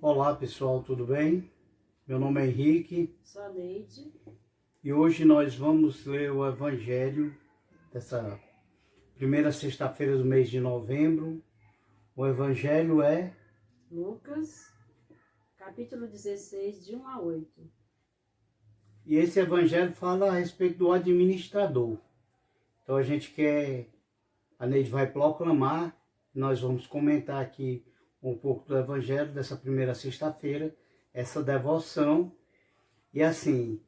Olá pessoal, tudo bem? Meu nome é Henrique. Sou a Neide. E hoje nós vamos ler o Evangelho dessa primeira sexta-feira do mês de novembro. O Evangelho é Lucas, capítulo 16, de 1 a 8. E esse Evangelho fala a respeito do administrador. Então a Neide vai proclamar, nós vamos comentar aqui um pouco do Evangelho dessa primeira sexta-feira, essa devoção. E assim,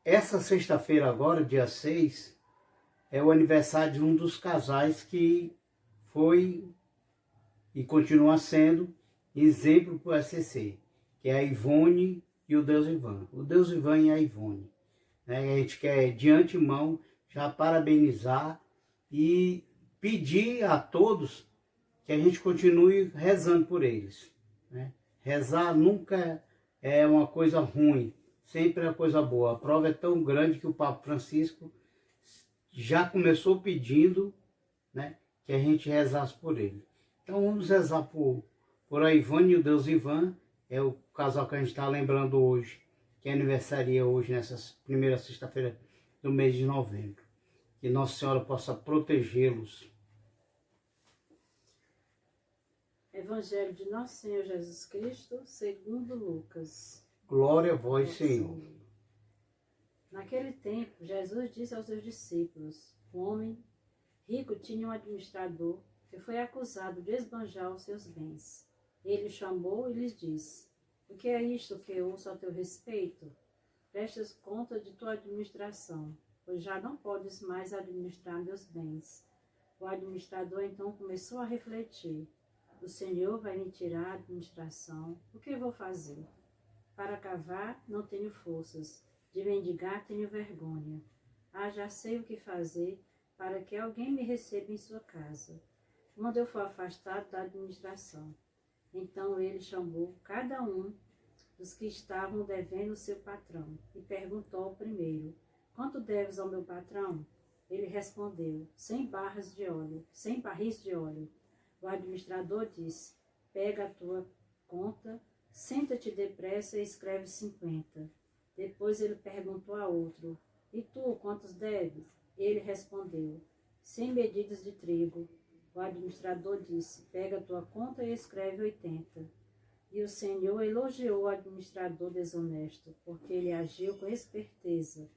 essa sexta-feira agora, dia 6, é o aniversário de um dos casais que foi e continua sendo exemplo para o SCC, que é a Ivone e o Deus Ivan. O Deus Ivan e a Ivone. A gente quer de antemão já parabenizar e pedir a todos que a gente continue rezando por eles. Rezar nunca é uma coisa ruim, sempre é coisa boa. A prova é tão grande que o Papa Francisco já começou pedindo, que a gente rezasse por ele. Então vamos rezar por a Ivone e o Deus Ivan, é o casal que a gente está lembrando hoje, que aniversaria hoje, nessa primeira sexta-feira do mês de novembro. Que Nossa Senhora possa protegê-los. Evangelho de Nosso Senhor Jesus Cristo, segundo Lucas. Glória a vós, Senhor. Naquele tempo, Jesus disse aos seus discípulos: um homem rico tinha um administrador que foi acusado de esbanjar os seus bens. Ele o chamou e lhes disse: o que é isto que eu ouço a teu respeito? Prestas conta de tua administração, pois já não podes mais administrar meus bens. O administrador então começou a refletir: o Senhor vai me tirar a administração, o que vou fazer? Para cavar não tenho forças, de mendigar tenho vergonha. Já sei o que fazer para que alguém me receba em sua casa, quando eu for afastado da administração. Então ele chamou cada um dos que estavam devendo o seu patrão e perguntou ao primeiro: quanto deves ao meu patrão? Ele respondeu: 100 barris de óleo. O administrador disse: pega a tua conta, senta-te depressa e escreve 50. Depois ele perguntou a outro: e tu, quantos deves? Ele respondeu: 100 medidas de trigo. O administrador disse: pega a tua conta e escreve 80. E o Senhor elogiou o administrador desonesto, porque ele agiu com esperteza.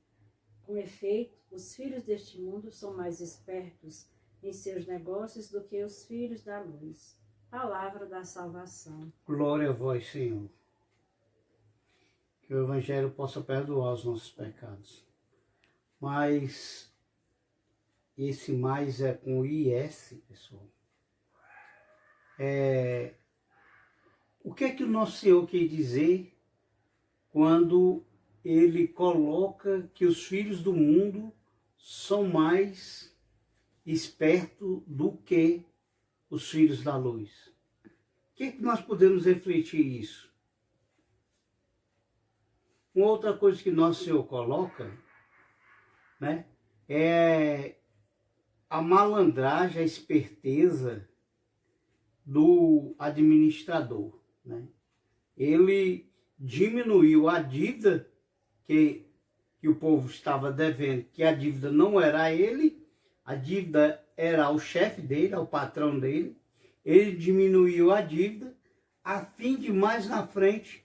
Com efeito, os filhos deste mundo são mais espertos em seus negócios do que os filhos da luz. Palavra da salvação. Glória a vós, Senhor. Que o Evangelho possa perdoar os nossos pecados. Mas esse mais é com IS, pessoal. O que é que o nosso Senhor quer dizer quando ele coloca que os filhos do mundo são mais espertos do que os filhos da luz? O que é que nós podemos refletir isso? Uma outra coisa que nosso Senhor coloca, é a malandragem, a esperteza do administrador. Ele diminuiu a dívida que o povo estava devendo, que a dívida não era ele, a dívida era o chefe dele, o patrão dele. Ele diminuiu a dívida a fim de mais na frente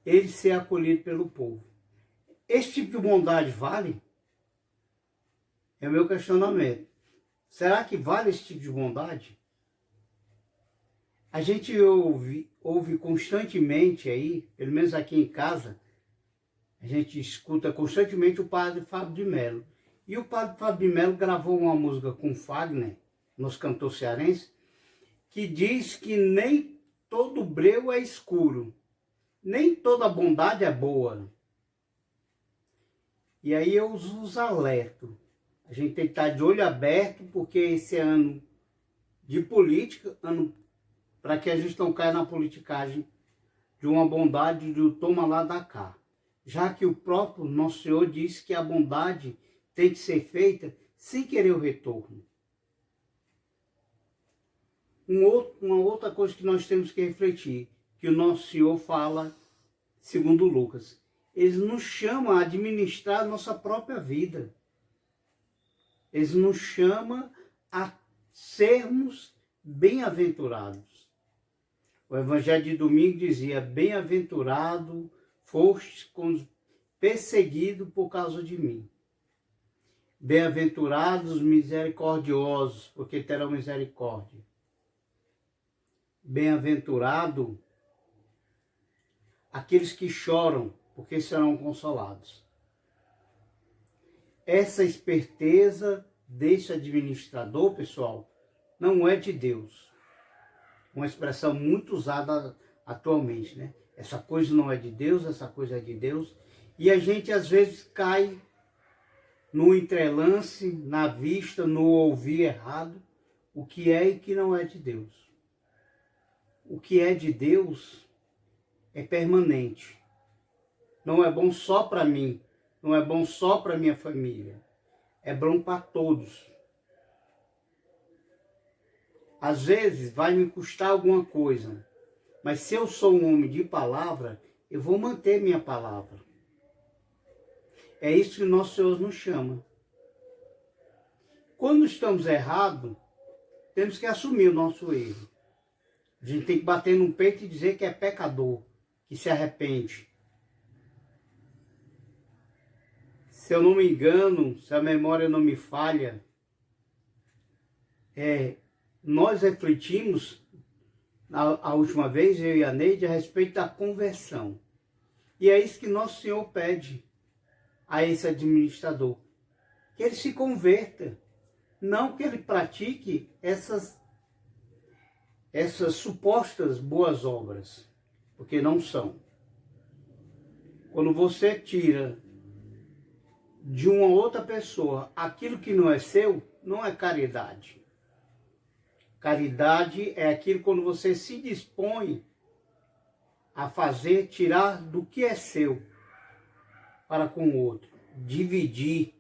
ele ser acolhido pelo povo. Esse tipo de bondade vale? É o meu questionamento. Será que vale esse tipo de bondade? A gente ouve constantemente aí, pelo menos aqui em casa, a gente escuta constantemente o padre Fábio de Mello. E o padre Fábio de Mello gravou uma música com Fagner, nosso cantor cearense, que diz que nem todo breu é escuro, nem toda bondade é boa. E aí eu os alerto. A gente tem que estar de olho aberto, porque esse ano de política, para que a gente não caia na politicagem de uma bondade do toma lá da cá. Já que o próprio Nosso Senhor disse que a bondade tem que ser feita sem querer o retorno. Uma outra coisa que nós temos que refletir. que o nosso Senhor fala, segundo Lucas. Ele nos chama a administrar a nossa própria vida. Ele nos chama a sermos bem-aventurados. O Evangelho de domingo dizia: bem-aventurado foste perseguido por causa de mim. Bem-aventurados misericordiosos, porque terão misericórdia. Bem-aventurado aqueles que choram, porque serão consolados. Essa esperteza desse administrador, pessoal, não é de Deus. Uma expressão muito usada atualmente, né? Essa coisa não é de Deus, essa coisa é de Deus. E a gente às vezes cai no entrelance, na vista, no ouvir errado, o que é e que não é de Deus. O que é de Deus é permanente. Não é bom só para mim, não é bom só para minha família. É bom para todos. Às vezes vai me custar alguma coisa, mas se eu sou um homem de palavra, eu vou manter minha palavra. É isso que o nosso Senhor nos chama. Quando estamos errados, temos que assumir o nosso erro. A gente tem que bater no peito e dizer que é pecador, que se arrepende. Se eu não me engano, se a memória não me falha, nós refletimos a última vez, eu e a Neide, a respeito da conversão. E é isso que nosso Senhor pede a esse administrador. Que ele se converta. Não que ele pratique essas supostas boas obras. Porque não são. Quando você tira de uma outra pessoa aquilo que não é seu, não é caridade. Caridade é aquilo quando você se dispõe a fazer, tirar do que é seu para com o outro. Dividir.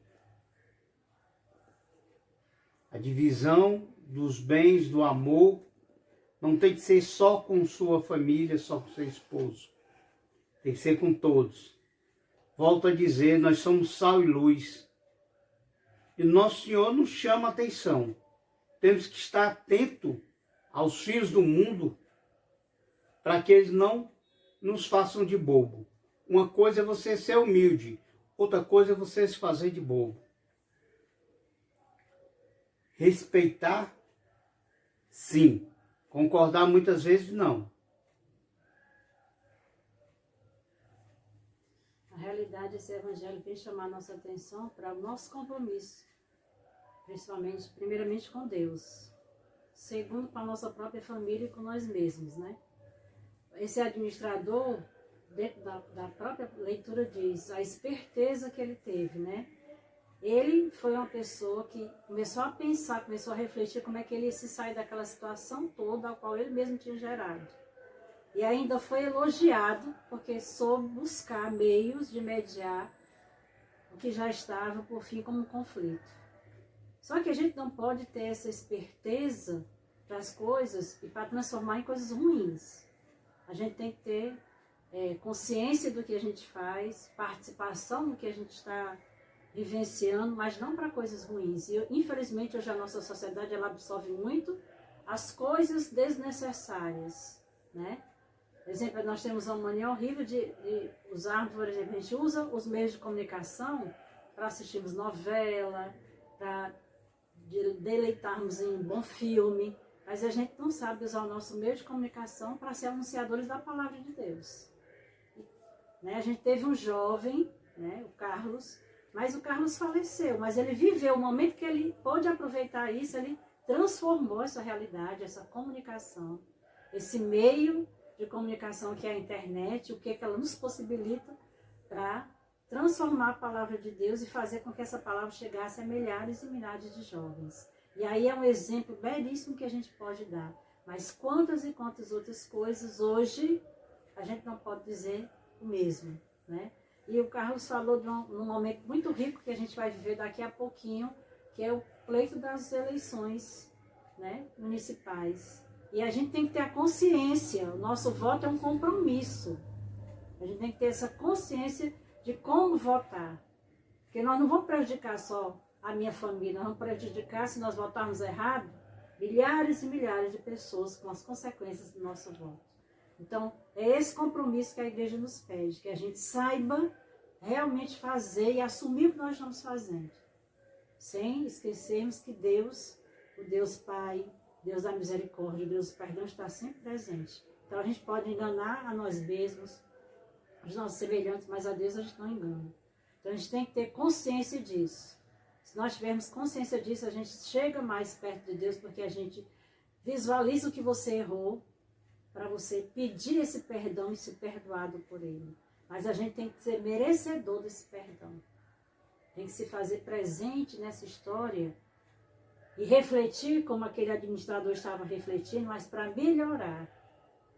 A divisão dos bens, do amor, não tem que ser só com sua família, só com seu esposo. Tem que ser com todos. Volto a dizer, nós somos sal e luz. E nosso Senhor nos chama a atenção. Temos que estar atento aos filhos do mundo para que eles não nos façam de bobo. Uma coisa é você ser humilde, outra coisa é você se fazer de bobo. Respeitar, sim. Concordar muitas vezes, não. Na realidade, esse evangelho vem chamar a nossa atenção para o nosso compromisso. Primeiramente com Deus. Segundo, com a nossa própria família e com nós mesmos, né? Esse administrador, dentro da própria leitura diz, a esperteza que ele teve, né? Ele foi uma pessoa que começou a pensar, começou a refletir como é que ele ia se sair daquela situação toda a qual ele mesmo tinha gerado. E ainda foi elogiado porque soube buscar meios de mediar o que já estava, por fim, como um conflito. Só que a gente não pode ter essa esperteza para as coisas e para transformar em coisas ruins. A gente tem que ter consciência do que a gente faz, participação no que a gente está vivenciando, mas não para coisas ruins. E infelizmente hoje a nossa sociedade ela absorve muito as coisas desnecessárias, né? Por exemplo, nós temos uma mania horrível de usar, por exemplo, a gente usa os meios de comunicação para assistirmos novela, para deleitarmos em um bom filme, mas a gente não sabe usar o nosso meio de comunicação para ser anunciadores da palavra de Deus. Né? A gente teve um jovem, né, o Carlos, mas o Carlos faleceu, mas ele viveu o momento que ele pôde aproveitar isso, ele transformou essa realidade, essa comunicação, esse meio de comunicação que é a internet, o que ela nos possibilita para transformar a palavra de Deus e fazer com que essa palavra chegasse a milhares e milhares de jovens. E aí é um exemplo belíssimo que a gente pode dar. Mas quantas e quantas outras coisas hoje a gente não pode dizer o mesmo, né? E o Carlos falou de um momento muito rico que a gente vai viver daqui a pouquinho, que é o pleito das eleições, né, municipais. E a gente tem que ter a consciência, o nosso voto é um compromisso. A gente tem que ter essa consciência de como votar. Porque nós não vamos prejudicar só a minha família, nós vamos prejudicar, se nós votarmos errado, milhares e milhares de pessoas com as consequências do nosso voto. Então, é esse compromisso que a igreja nos pede, que a gente saiba realmente fazer e assumir o que nós estamos fazendo. Sem esquecermos que Deus, o Deus Pai, Deus da misericórdia, Deus do perdão está sempre presente. Então a gente pode enganar a nós mesmos, os nossos semelhantes, mas a Deus a gente não engana. Então a gente tem que ter consciência disso. Se nós tivermos consciência disso, a gente chega mais perto de Deus, porque a gente visualiza o que você errou, para você pedir esse perdão e ser perdoado por Ele. Mas a gente tem que ser merecedor desse perdão. Tem que se fazer presente nessa história e refletir como aquele administrador estava refletindo, mas para melhorar.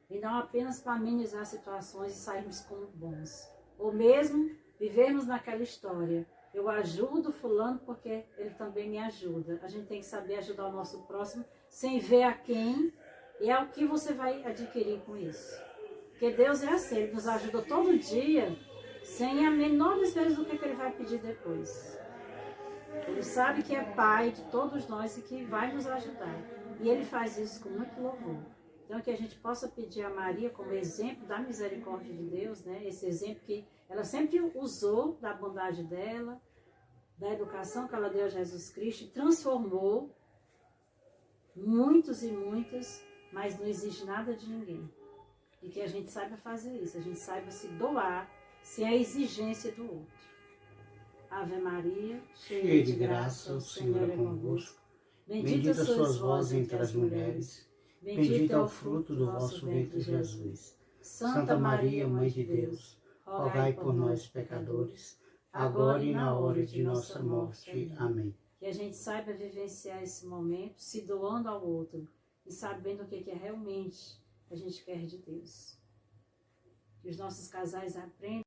E não apenas para amenizar situações e sairmos como bons. Ou mesmo vivermos naquela história. Eu ajudo fulano porque ele também me ajuda. A gente tem que saber ajudar o nosso próximo sem ver a quem e é o que você vai adquirir com isso. Porque Deus é assim, Ele nos ajuda todo dia sem a menor esperança do que Ele vai pedir depois. Ele sabe que é Pai de todos nós e que vai nos ajudar. E Ele faz isso com muito louvor. Então, que a gente possa pedir a Maria como exemplo da misericórdia de Deus, né? Esse exemplo que ela sempre usou da bondade dela, da educação que ela deu a Jesus Cristo, e transformou muitos e muitas, mas não exige nada de ninguém. E que a gente saiba fazer isso, a gente saiba se doar sem a exigência do outro. Ave Maria, cheia de graça, o Senhor é convosco. Bendita sois vós entre as mulheres. Bendito é o fruto do vosso ventre, Jesus. Santa Maria, Mãe de Deus, rogai por nós, pecadores, agora e na hora de nossa morte. Amém. Que a gente saiba vivenciar esse momento, se doando ao outro e sabendo o que é realmente a gente quer de Deus. Que os nossos casais aprendam